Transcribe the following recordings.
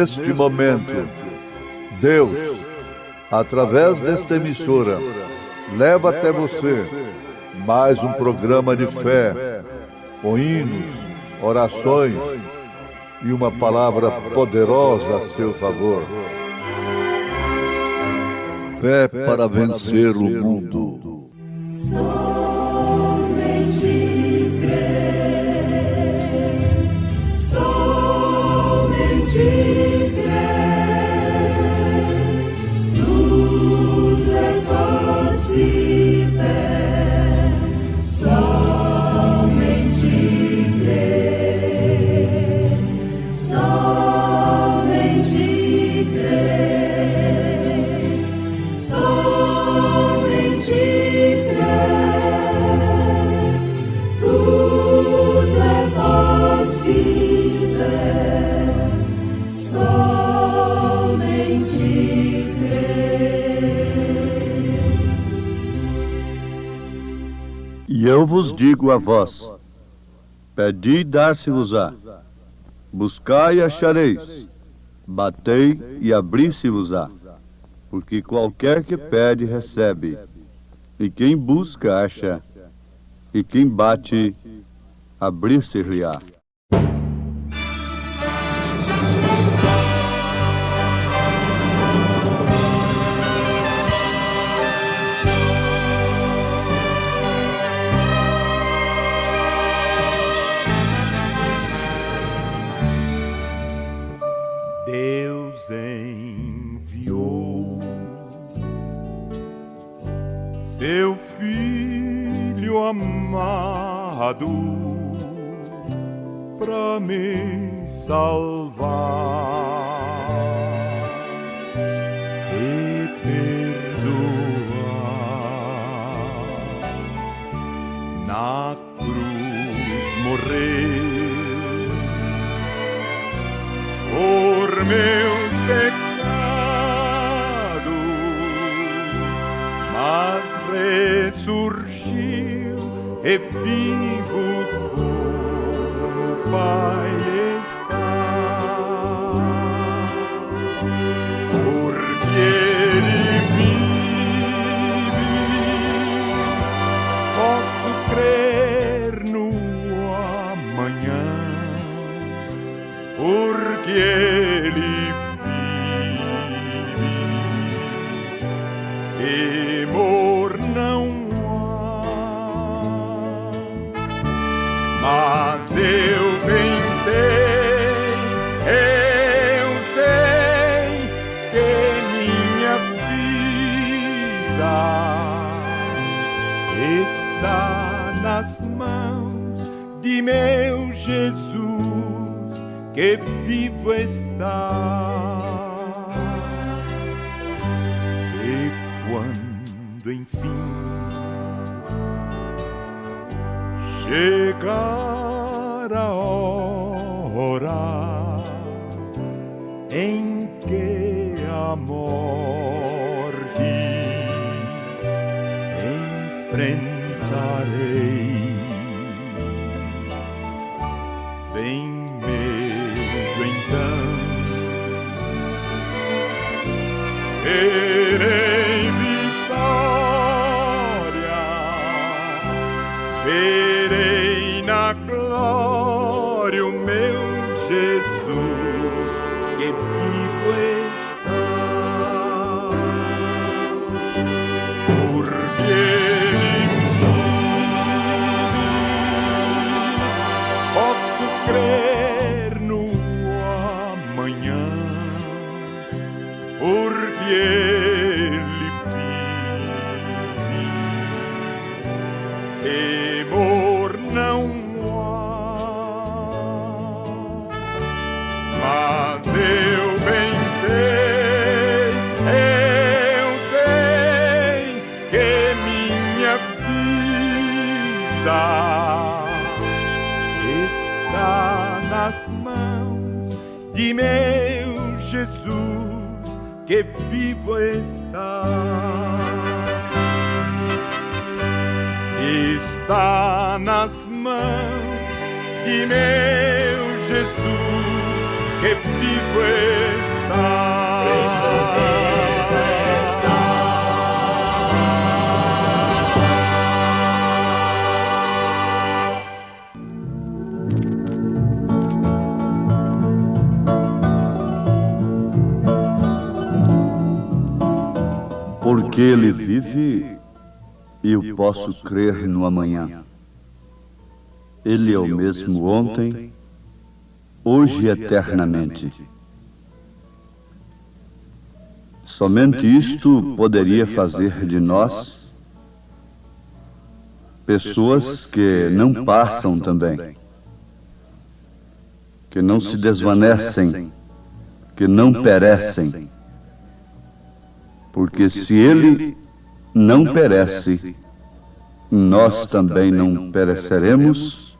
neste momento, Deus, através desta emissora, leva até você mais um programa de fé, com hinos, orações e uma palavra poderosa a seu favor. Fé para vencer o mundo. Somente crer, somente crer, tudo é possível. Somente crer, somente crer, somente crer, tudo é possível. Somente crer. E eu vos digo a vós: pedi e dar-se-vos-á, buscai e achareis, batei e abri-se-vos-á, porque qualquer que pede recebe, e quem busca acha, e quem bate abrir-se-lhe-á. Deus enviou seu Filho amado para me salvar e perdoar. Na cruz morreu por meus pecados, mas ressurgiu e vivo com o Pai está. Porque Ele vive, posso crer no amanhã. Porque Ele vive, temor não há. Mas eu bem sei que minha vida está nas mãos de meu Jesus, que vivo está. E quando enfim chegar a hora em que a morte enfrentarei, sem medo então terei vitória, verei na glória o meu Jesus, que vivo está. Porque posso crer no amanhã, porque Ele vive, temor não há. Mas eu bem sei que minha vida está nas mãos de meu Jesus, que vivo está. Está nas mãos de meu Jesus, que vivo está. Cristo vivo está. Porque Ele vive, eu posso crer no amanhã. Ele é o mesmo ontem, hoje e eternamente. Somente isto poderia fazer de nós pessoas que não passam também, que não se desvanecem, que não perecem. Porque se Ele não perece, nós também não pereceremos,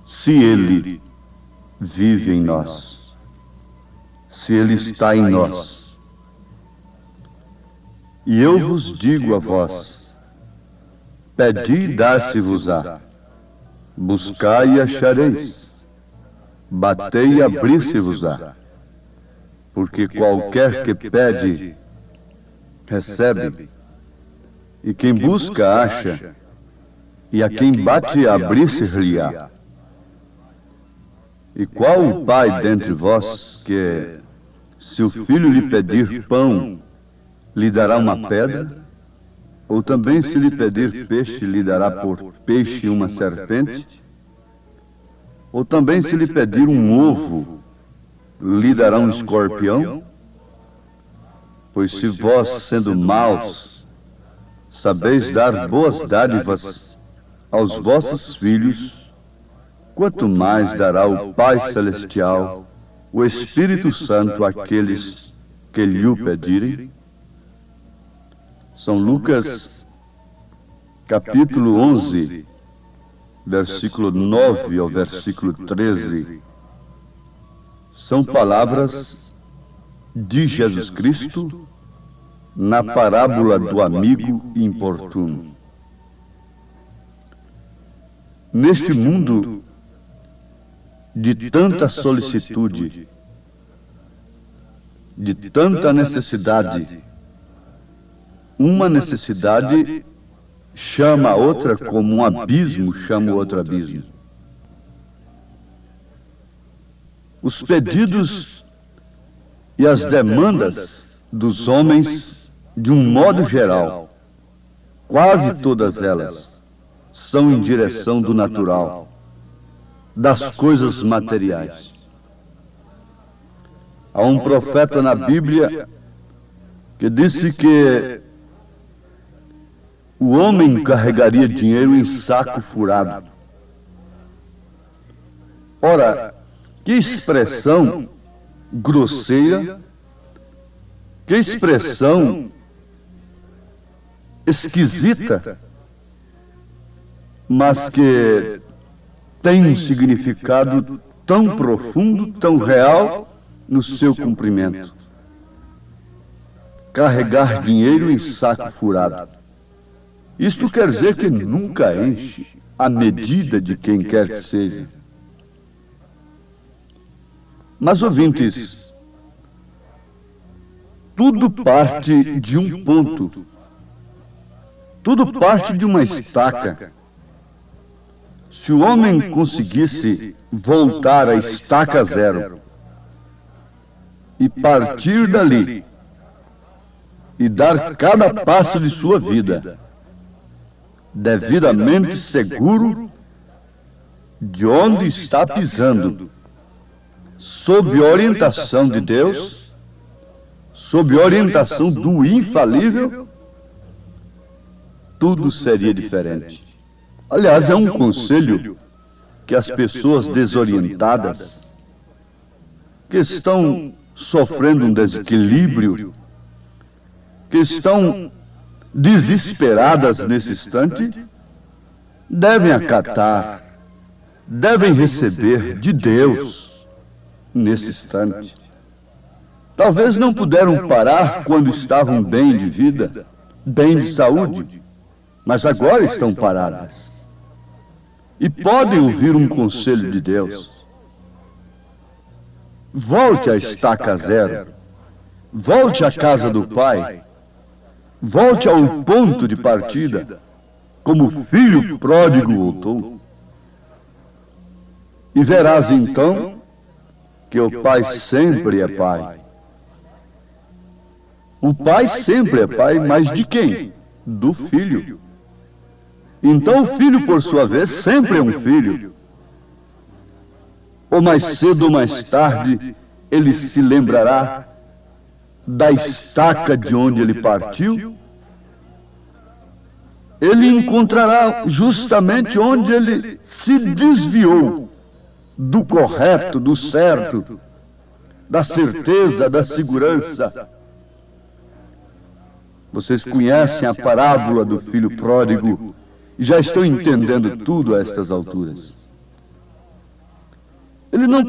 se Ele vive em nós, se Ele está em nós. E eu vos digo a vós: pedi e dar-se-vos-á, buscai e achareis, batei e abrir-se-vos-á. Porque qualquer que pede, recebe, e quem busca, acha, e a quem bate, abrir-se-lhe-á. E qual o pai dentre vós que, se o filho lhe pedir pão, lhe dará uma pedra? Ou também, se lhe pedir peixe, lhe dará por peixe uma serpente? Ou também, se lhe pedir um ovo, lhe dará um escorpião? Pois se vós, sendo maus, sabeis dar boas dádivas aos vossos filhos, quanto mais dará o Pai Celestial, o Espírito Santo, àqueles que lhe o pedirem? São Lucas, capítulo 11, versículo 9 ao versículo 13. São palavras de Jesus Cristo na parábola do amigo importuno. Neste mundo de tanta solicitude, de tanta necessidade, uma necessidade chama a outra como um abismo chama o outro abismo. Os pedidos e as demandas dos homens, de um modo geral, quase todas elas, são em direção do natural, das coisas materiais. Há um profeta na Bíblia que disse que o homem carregaria dinheiro em saco furado. Ora, que expressão grosseira, que expressão esquisita, mas que tem um significado tão profundo, tão real no seu cumprimento. Carregar dinheiro em saco furado. Isto quer dizer que nunca enche a medida de quem quer que seja. Mas, ouvintes, tudo parte de um ponto. Tudo parte de uma estaca. Se o homem conseguisse voltar à estaca zero e partir dali e dar cada passo de sua vida devidamente seguro de onde está pisando, sob orientação de Deus, sob orientação do infalível, tudo seria diferente. Aliás, é um conselho que as pessoas desorientadas, que estão sofrendo um desequilíbrio, que estão desesperadas nesse instante, devem acatar, devem receber de Deus nesse instante. Talvez não puderam parar quando estavam bem de vida, bem de saúde, mas agora estão paradas. E podem ouvir um conselho de Deus. Volte à estaca zero. Volte à casa do Pai. Volte ao ponto de partida, como o filho pródigo voltou. E verás então que o Pai sempre é Pai. O Pai sempre é Pai, mas de quem? Do Filho. Então o Filho, por sua vez, sempre é um filho. Ou mais cedo ou mais tarde, ele se lembrará da estaca de onde ele partiu. Ele encontrará justamente onde ele se desviou do correto, do certo, da certeza, da segurança. Vocês conhecem a parábola do filho pródigo e já estão entendendo tudo a estas alturas. Ele não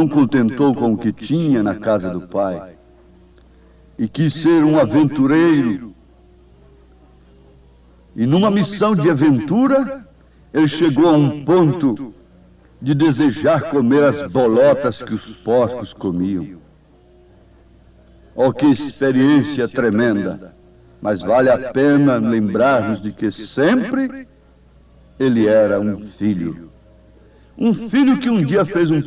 contentou com o que tinha na casa do pai e quis ser um aventureiro. E numa missão de aventura, ele chegou a um ponto de desejar comer as bolotas que os porcos comiam. Oh, que experiência tremenda! Mas vale a pena lembrar-nos de que sempre ele era um filho. Um filho que um dia fez um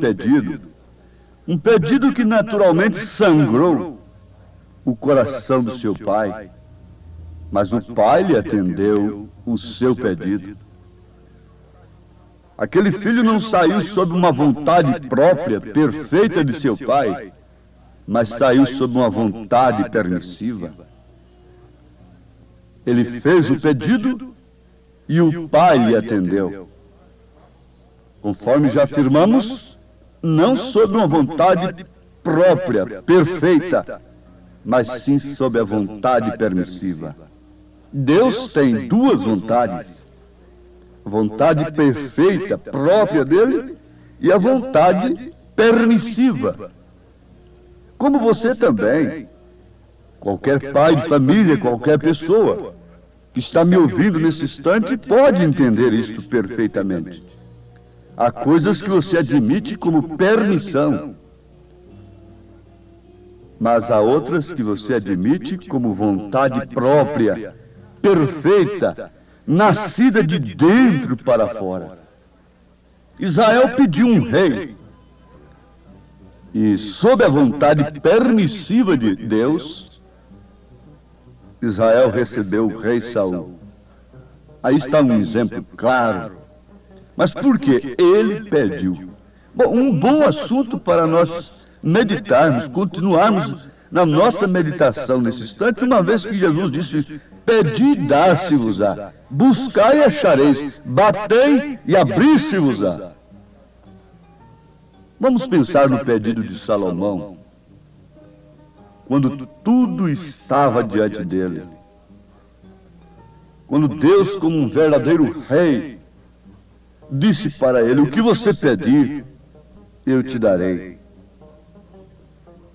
pedido que naturalmente sangrou o coração do seu pai. Mas o pai lhe atendeu o seu pedido. Aquele filho não saiu sob uma vontade própria, perfeita de seu pai, mas saiu sob uma vontade permissiva. Ele fez o pedido e o pai lhe atendeu. Conforme já afirmamos, não sob uma vontade própria, perfeita, mas sim sob a vontade permissiva. Deus tem duas vontades: a vontade perfeita, própria dele, e a vontade permissiva. Como você também, qualquer pai de família, qualquer pessoa que está me ouvindo nesse instante pode entender isto perfeitamente. Há coisas que você admite como permissão, mas há outras que você admite como vontade própria, perfeita, nascida de dentro para fora. Israel pediu um rei, e sob a vontade permissiva de Deus, Israel recebeu o rei Saul. Aí está um exemplo claro. Mas por que ele pediu? Bom, um bom assunto para nós meditarmos, continuarmos na nossa meditação nesse instante, uma vez que Jesus disse: pedi e dar-se-vos-á, buscai e achareis, batei e abrir-se-vos-á. Vamos pensar no pedido de Salomão, quando tudo estava diante dele. Quando Deus, como um verdadeiro rei, disse para ele: o que você pedir, eu te darei.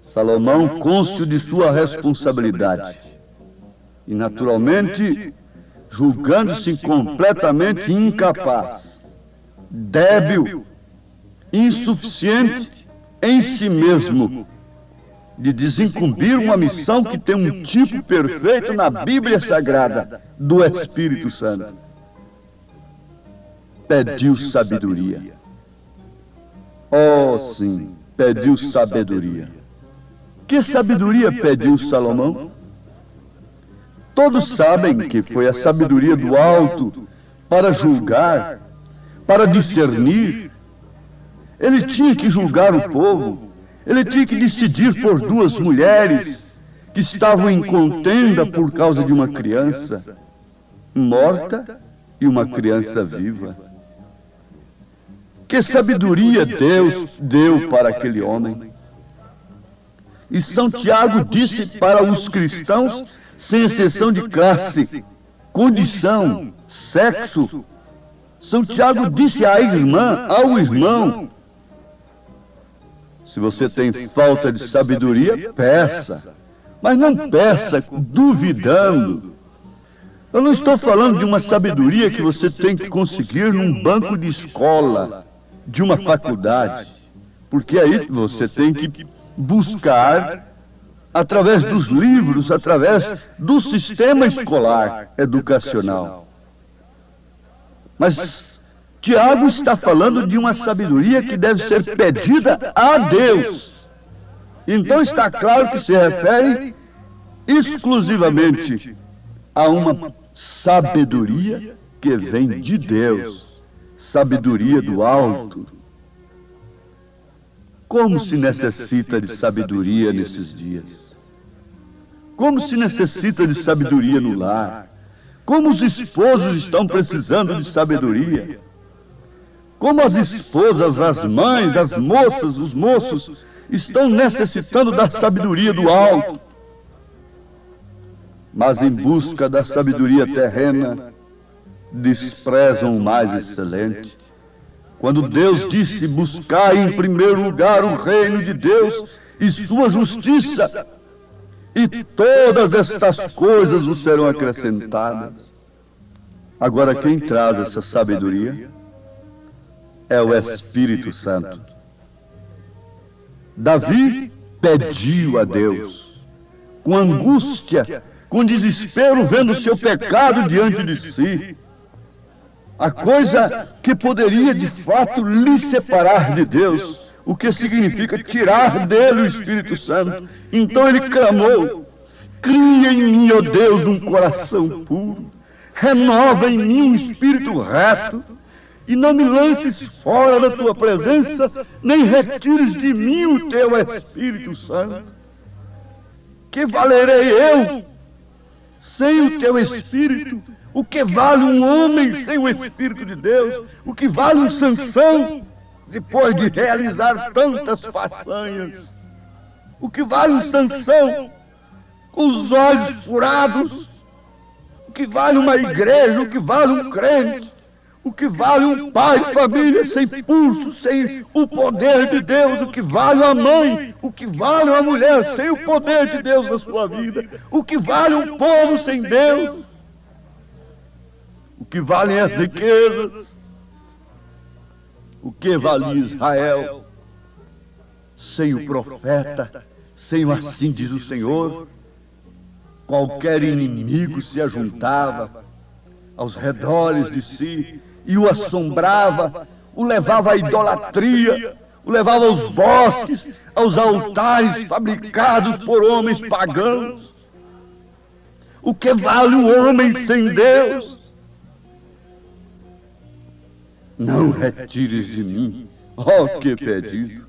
Salomão, cônscio de sua responsabilidade, e naturalmente, julgando-se completamente incapaz, débil, insuficiente em si mesmo, de desincumbir uma missão que tem um tipo perfeito na Bíblia Sagrada do Espírito Santo. Pediu sabedoria. Oh, sim, pediu sabedoria. Que sabedoria pediu Salomão? Todos sabem que foi a sabedoria do alto para julgar, para discernir. Ele tinha que julgar o povo. Ele tinha que decidir por duas mulheres que estavam em contenda por causa de uma criança morta e uma criança viva. Que sabedoria Deus deu para aquele homem. E São Tiago disse para os cristãos, sem exceção de classe, condição, sexo. São Tiago disse à irmã, ao irmão: se você tem falta de sabedoria, peça. Mas não peça duvidando. Eu não estou falando de uma sabedoria que você tem que conseguir num banco de escola, de uma faculdade. Porque aí você tem que buscar através dos livros, através do sistema escolar educacional. Mas Tiago está falando de uma sabedoria que deve ser pedida a Deus. Então está claro que se refere exclusivamente a uma sabedoria que vem de Deus, sabedoria do alto. Como se necessita de sabedoria nesses dias? Como se necessita de sabedoria no lar? Como os esposos estão precisando de sabedoria? Como as esposas, as mães, as moças, os moços estão necessitando da sabedoria do alto. Mas em busca da sabedoria terrena, desprezam o mais excelente. Quando Deus disse: buscai em primeiro lugar o reino de Deus e sua justiça, e todas estas coisas vos serão acrescentadas. Agora quem traz essa sabedoria é o Espírito Santo. Davi pediu a Deus, com angústia, com desespero, vendo o seu pecado diante de si, a coisa que poderia de fato lhe separar de Deus, o que significa tirar dele o Espírito Santo. Então ele clamou: cria em mim, ó Deus, um coração puro, renova em mim um espírito reto, e não me lances fora da tua presença, nem retires de mim o teu Espírito Santo. Que valerei eu sem o teu Espírito? O que vale um homem sem o Espírito de Deus? O que vale um Sansão depois de realizar tantas façanhas? O que vale um Sansão com os olhos furados? O que vale uma igreja? O que vale um crente? O que vale um pai de família sem pulso, sem o poder de Deus? O que vale uma mãe? O que vale uma mulher sem o poder de Deus na sua vida? O que vale um povo sem Deus? O que valem as riquezas? O que vale Israel sem o profeta, sem o assim diz o Senhor? Qualquer inimigo se ajuntava aos redores de si e o assombrava, o levava à idolatria, o levava aos bosques, aos altares fabricados por homens pagãos. O que vale o homem sem Deus? Não retires de mim, ó que pedido.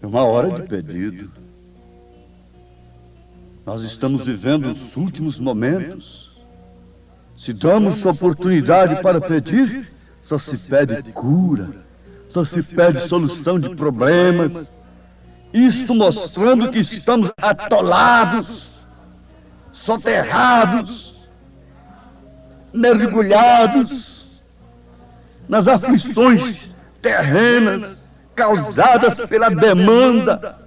É uma hora de pedido. Nós estamos vivendo os últimos momentos. Se damos oportunidade para pedir, só se pede cura, só se pede solução de problemas. Isto mostrando que estamos atolados, soterrados, mergulhados nas aflições terrenas causadas pela demanda,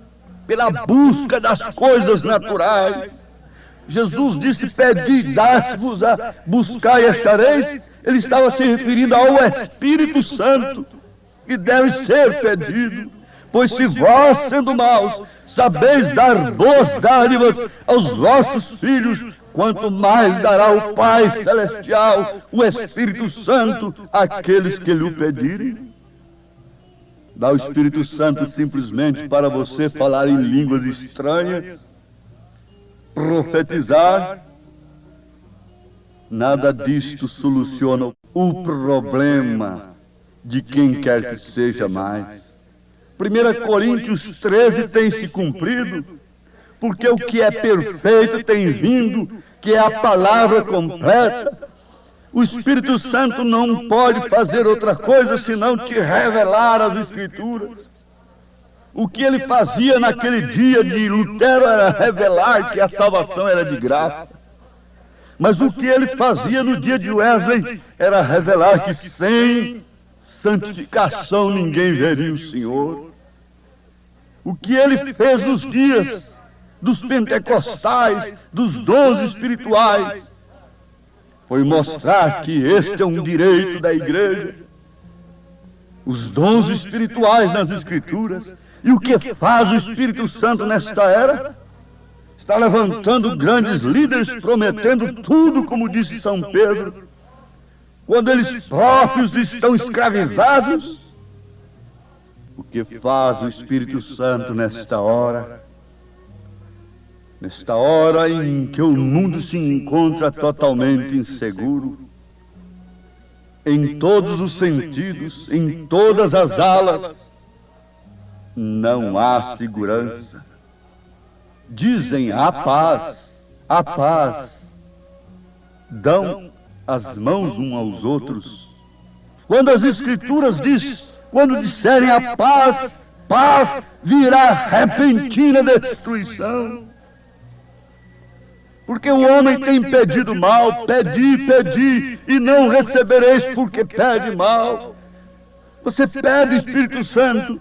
pela busca das coisas naturais. Jesus disse: pedi, dá-se-vos-á, buscai e achareis. Ele estava se referindo ao Espírito Santo, que deve ser pedido. Pois se vós, sendo maus, sabeis dar boas dádivas aos vossos filhos, quanto mais dará o Pai Celestial, o Espírito Santo, àqueles que lhe o pedirem. Dá o Espírito Santo simplesmente para você falar em línguas estranhas, profetizar. Nada disto soluciona o problema de quem quer que seja mais. 1 Coríntios 13 tem se cumprido, porque o que é perfeito tem vindo, que é a palavra completa. O Espírito Santo não pode fazer outra coisa senão te revelar as Escrituras. O que ele fazia naquele dia de Lutero era revelar que a salvação era de graça. Mas o que ele fazia no dia de Wesley era revelar que sem santificação ninguém veria o Senhor. O que ele fez nos dias dos pentecostais, dos dons espirituais, foi mostrar que este é um direito da igreja. os dons espirituais nas Escrituras. E o que faz o Espírito Santo nesta era? Está levantando grandes líderes, prometendo tudo, como disse São Pedro, quando eles próprios estão escravizados. O que faz o Espírito Santo nesta hora? Nesta hora em que o mundo se encontra totalmente inseguro, em todos os sentidos, em todas as alas, não há segurança. Dizem a paz, a paz. Dão as mãos uns aos outros. Quando as Escrituras dizem, quando disserem a paz, paz, virá repentina destruição. Porque o homem tem pedido mal, pedi, e não recebereis porque pede mal. Você pede o Espírito Santo,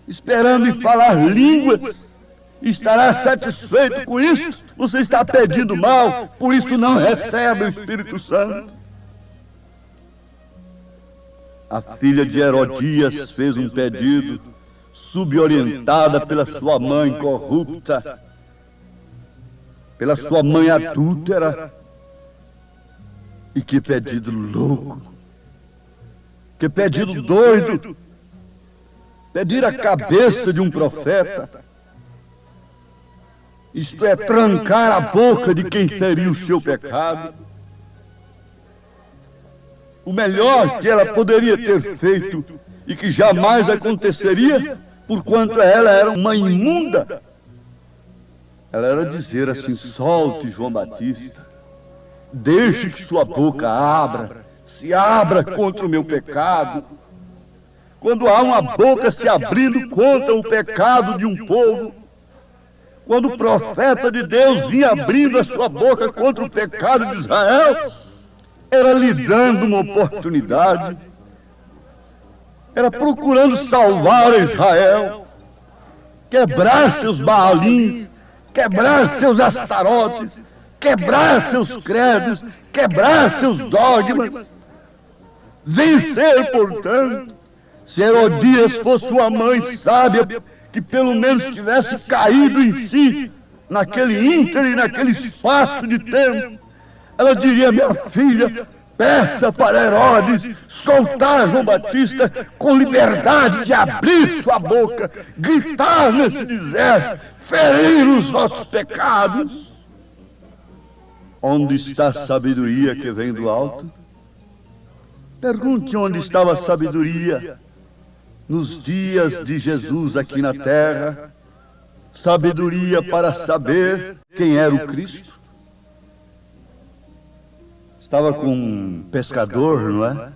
esperando em falar línguas, estará satisfeito com isso? Você está pedindo mal, por isso não recebe o Espírito Santo. A filha de Herodias fez um pedido, suborientada pela sua mãe corrupta, pela sua mãe adúltera. E que pedido louco, que pedido doido, pedir a cabeça de um profeta, isto é, trancar a boca de quem feriu o seu pecado. O melhor que ela poderia ter feito, e que jamais aconteceria, porquanto ela era uma imunda, ela era dizer assim: solte João Batista, deixe que sua boca abra, se abra contra o meu pecado. Quando há uma boca se abrindo contra o pecado de um povo, quando o profeta de Deus vinha abrindo a sua boca contra o pecado de Israel, era lhe dando uma oportunidade, era procurando salvar Israel, quebrar seus baalins, quebrar seus astarotes, quebrar seus credos, quebrar seus dogmas, vencer, portanto. Se Herodias fosse uma mãe sábia, que pelo menos tivesse caído em si, naquele íntere, naquele espaço de tempo, ela diria: minha filha, peça para Herodes soltar João Batista com liberdade de abrir sua boca, gritar nesse deserto, ferir os nossos pecados. Onde está a sabedoria que vem do alto? Pergunte onde estava a sabedoria nos dias de Jesus aqui na terra, sabedoria para saber quem era o Cristo. Estava com um pescador, não é?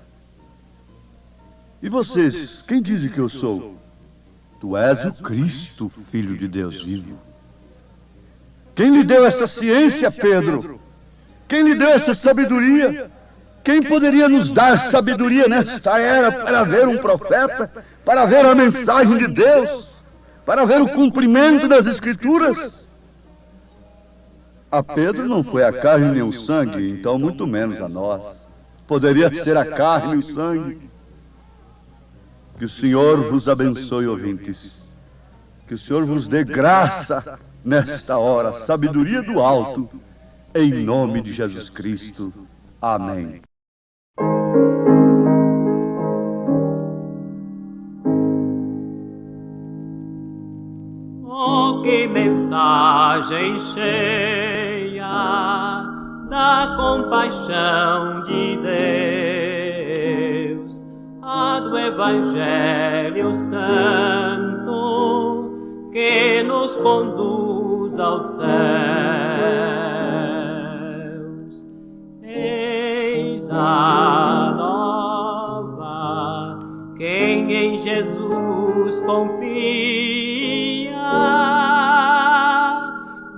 E vocês, quem dizem que eu sou? Tu és o Cristo, Filho de Deus vivo. Quem lhe deu essa ciência, Pedro? Quem lhe deu essa sabedoria? Quem poderia nos dar sabedoria nesta era para ver um profeta, para ver a mensagem de Deus, para ver o cumprimento das Escrituras? A Pedro não foi a carne nem o sangue, então muito menos a nós. Poderia ser a carne e o sangue. Que o Senhor vos abençoe, ouvintes. Que o Senhor vos dê graça nesta hora, sabedoria do alto, em nome de Jesus Cristo. Amém. Oh, que mensagem cheia da compaixão de Deus, a do Evangelho Santo que nos conduz aos céus. Eis a nova, quem em Jesus confia,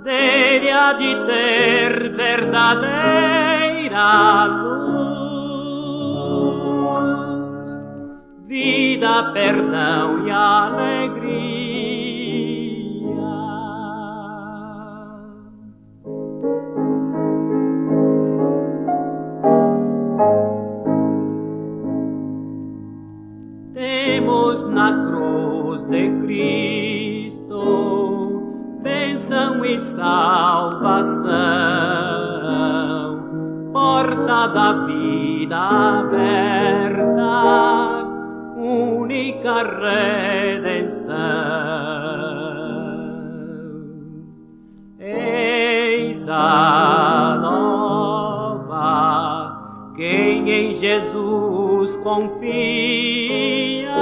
dele há de ter verdadeira luz, vida, perdão e alegria. cruz, na cruz de Cristo, bênção e salvação, porta da vida aberta, única redenção. Eis a nova, quem em Jesus confia,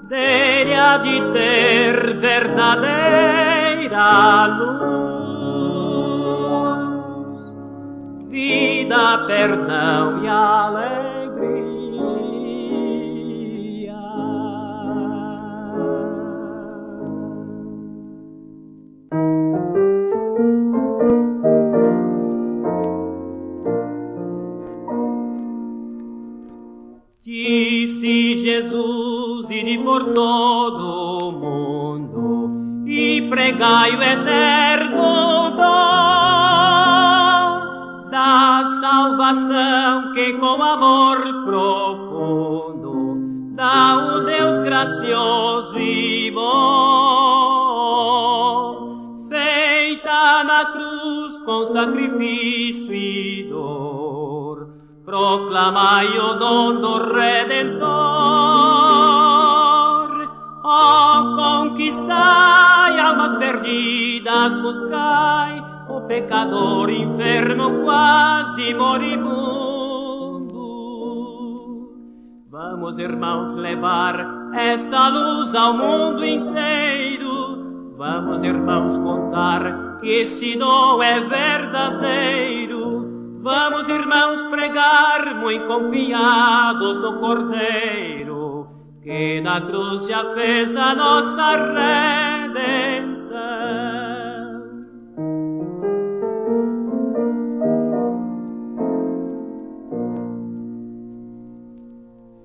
dele há de ter verdadeira luz, vida, perdão e alegria. Disse Jesus: ide por todo o mundo e pregai o eterno dom da salvação que com amor profundo dá o Deus gracioso e bom, feita na cruz com sacrifício e dor. Proclamai o dom do Redentor, ó, conquistai almas perdidas, buscai o pecador enfermo quase moribundo. Vamos, irmãos, levar essa luz ao mundo inteiro. Vamos, irmãos, contar que esse dom é verdadeiro. Vamos, irmãos, pregar muito confiados no Cordeiro, que na cruz já fez a nossa redenção.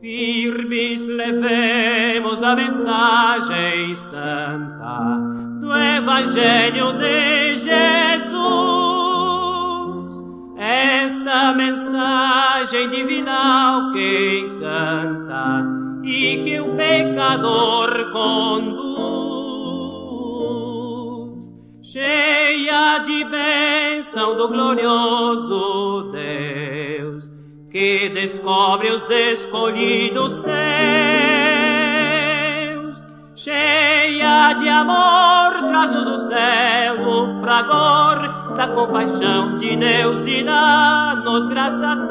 Firmes levemos a mensagem santa do Evangelho de Jesus. Esta mensagem divinal que encanta e que o pecador conduz, cheia de bênção do glorioso Deus, que descobre os escolhidos seus, cheia de amor, traz-nos do céu o fragor da compaixão de Deus e dá-nos graça tanta.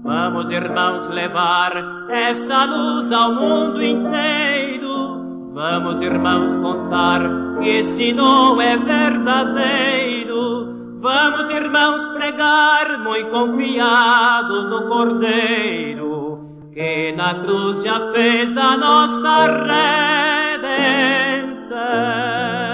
Vamos, irmãos, levar essa luz ao mundo inteiro. Vamos, irmãos, contar que esse dom é verdadeiro. Vamos, irmãos, pregar muito confiados no Cordeiro, que na cruz já fez a nossa redenção.